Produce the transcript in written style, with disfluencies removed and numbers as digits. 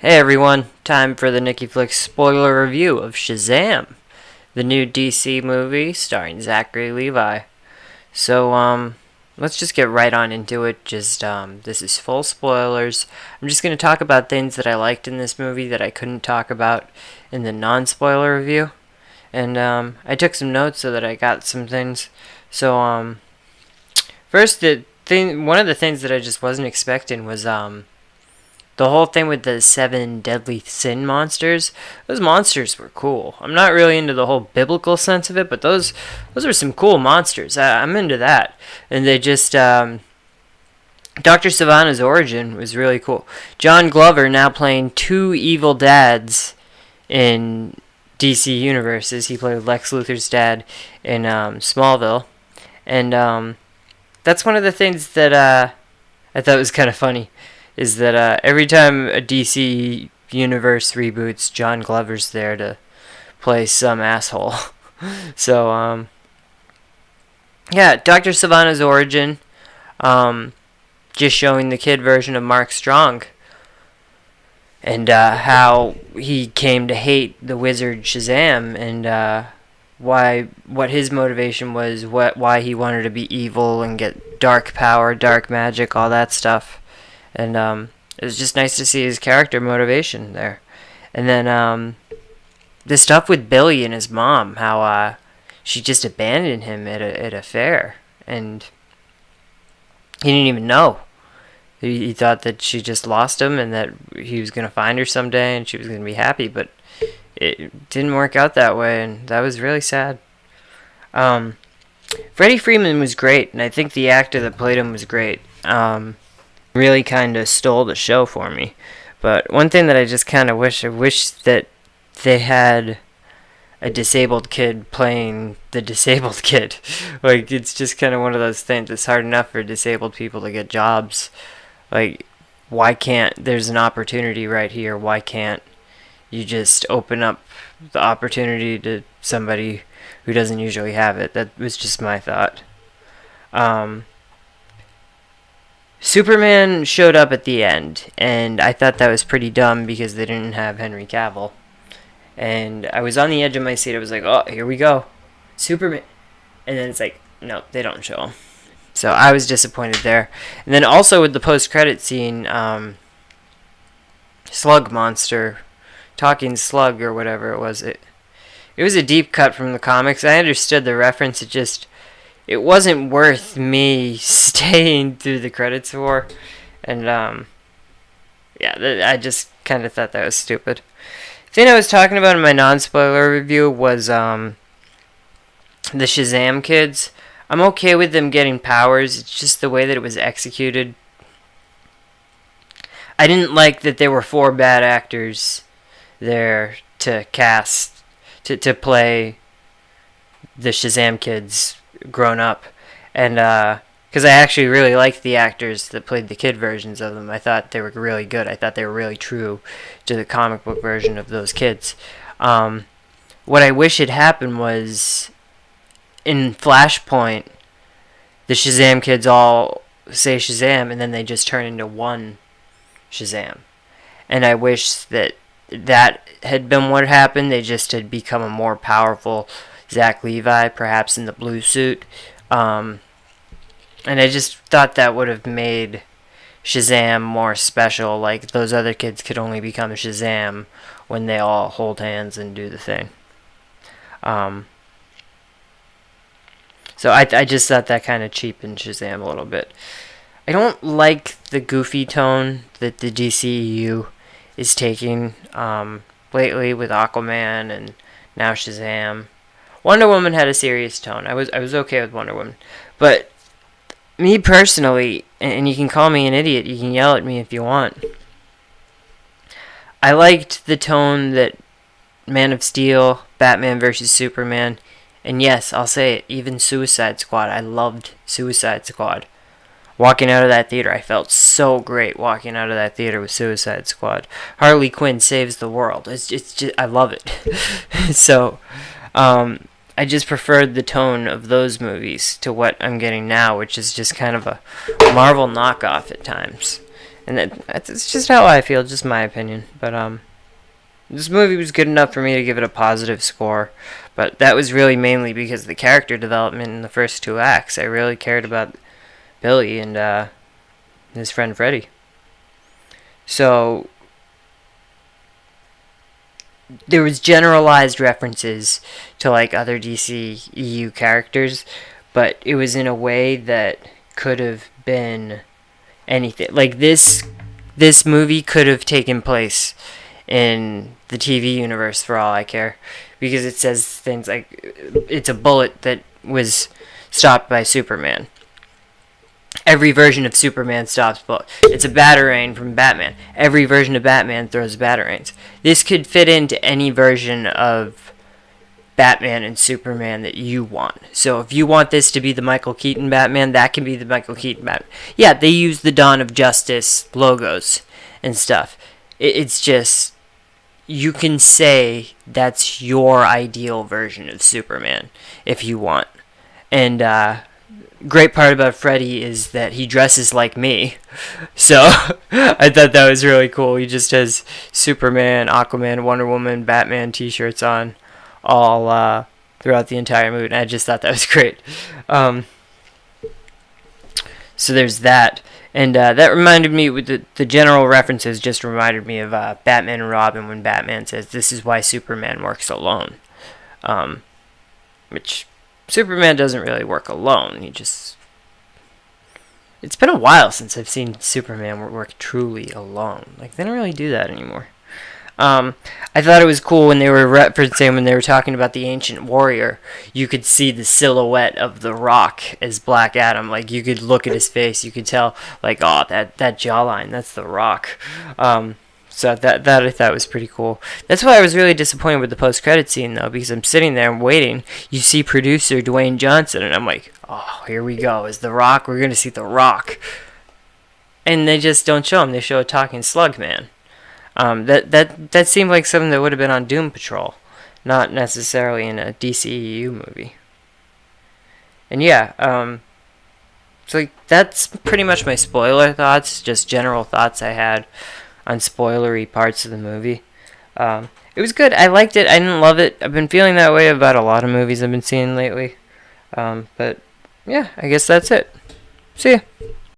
Hey everyone, time for the Nicky Flicks spoiler review of Shazam, the new DC movie starring Zachary Levi. So, let's just get right on into it. This is full spoilers. I'm just going to talk about things that I liked in this movie that I couldn't talk about in the non-spoiler review. And I took some notes so that I got some things. So, first, one of the things that I just wasn't expecting was, the whole thing with the seven deadly sin monsters. Those monsters were cool. I'm not really into the whole biblical sense of it, but those are some cool monsters. I'm into that. And they just Dr. Savannah's origin was really cool. John Glover now playing two evil dads in DC universes. He played Lex Luthor's dad in Smallville, and that's one of the things that I thought was kind of funny is that every time a DC universe reboots, John Glover's there to play some asshole. So, yeah, Dr. Savannah's origin, just showing the kid version of Mark Strong, and how he came to hate the wizard Shazam, and what his motivation was, why he wanted to be evil and get dark power, dark magic, all that stuff. And it was just nice to see his character motivation there. And then the stuff with Billy and his mom, how she just abandoned him at a fair, and he didn't even know. He thought that she just lost him and that he was gonna find her someday and she was gonna be happy, but it didn't work out that way, and that was really sad. Freddie Freeman was great, and I think the actor that played him was great. Really kind of stole the show for me. But one thing that I just kind of wish that they had a disabled kid playing the disabled kid. Like, it's just kind of one of those things. It's hard enough for disabled people to get jobs. Like, why can't there's an opportunity right here? Why can't you just open up the opportunity to somebody who doesn't usually have it? That was just my thought. Superman showed up at the end, and I thought that was pretty dumb because they didn't have Henry Cavill. And I was on the edge of my seat. I was like, oh, here we go. Superman. And then it's like, no, they don't show him. So I was disappointed there. And then also with the post-credit scene, Slug Monster, Talking Slug or whatever it was, it was a deep cut from the comics. I understood the reference. It wasn't worth me staying through the credits for, and yeah, I just kind of thought that was stupid. The thing I was talking about in my non-spoiler review was the Shazam kids. I'm okay with them getting powers. It's just the way that it was executed. I didn't like that there were four bad actors there to cast to play the Shazam kids grown up, and because I actually really liked the actors that played the kid versions of them. I thought they were really good. I thought they were really true to the comic book version of those kids. What I wish had happened was in Flashpoint, the Shazam kids all say Shazam, and then they just turn into one Shazam. And I wish that had been what happened. They just had become a more powerful Zach Levi, perhaps in the blue suit. And I just thought that would have made Shazam more special. Like, those other kids could only become Shazam when they all hold hands and do the thing. So I just thought that kind of cheapened Shazam a little bit. I don't like the goofy tone that the DCEU is taking lately with Aquaman and now Shazam. Wonder Woman had a serious tone. I was okay with Wonder Woman. But me personally, and you can call me an idiot, you can yell at me if you want, I liked the tone that Man of Steel, Batman vs. Superman, and yes, I'll say it, even Suicide Squad. I loved Suicide Squad. Walking out of that theater, I felt so great walking out of that theater with Suicide Squad. Harley Quinn saves the world. It's just, I love it. So, I just preferred the tone of those movies to what I'm getting now, which is just kind of a Marvel knockoff at times. And that's just how I feel, just my opinion. But this movie was good enough for me to give it a positive score. But that was really mainly because of the character development in the first two acts. I really cared about Billy and his friend Freddy. So there was generalized references to like other DC EU characters, but it was in a way that could have been anything. Like this movie could have taken place in the TV universe for all I care, because it says things like it's a bullet that was stopped by Superman. Every version of Superman stops bullets. It's a batarang from Batman. Every version of Batman throws batarangs. This could fit into any version of Batman and Superman that you want. So if you want this to be the Michael Keaton Batman, that can be the Michael Keaton Batman. Yeah, they use the Dawn of Justice logos and stuff. It's just, you can say that's your ideal version of Superman if you want. And great part about Freddy is that he dresses like me. So I thought that was really cool. He just has Superman, Aquaman, Wonder Woman, Batman t-shirts on all throughout the entire movie. And I just thought that was great. So there's that. And that reminded me, with the general references just reminded me of Batman and Robin when Batman says, "This is why Superman works alone." Which Superman doesn't really work alone. It's been a while since I've seen Superman work truly alone. Like, they don't really do that anymore. I thought it was cool when they were referencing, when they were talking about the Ancient Warrior, you could see the silhouette of The Rock as Black Adam. Like, you could look at his face, you could tell, like, oh, that jawline, that's The Rock. So that I thought was pretty cool. That's why I was really disappointed with the post-credit scene, though, because I'm sitting there and waiting. You see producer Dwayne Johnson, and I'm like, oh, here we go. Is The Rock? We're going to see The Rock. And they just don't show him. They show a talking slug man. That seemed like something that would have been on Doom Patrol, not necessarily in a DCEU movie. And yeah, so like, that's pretty much my spoiler thoughts, just general thoughts I had on spoilery parts of the movie. It was good. I liked it. I didn't love it. I've been feeling that way about a lot of movies I've been seeing lately. But yeah, I guess that's it. See ya.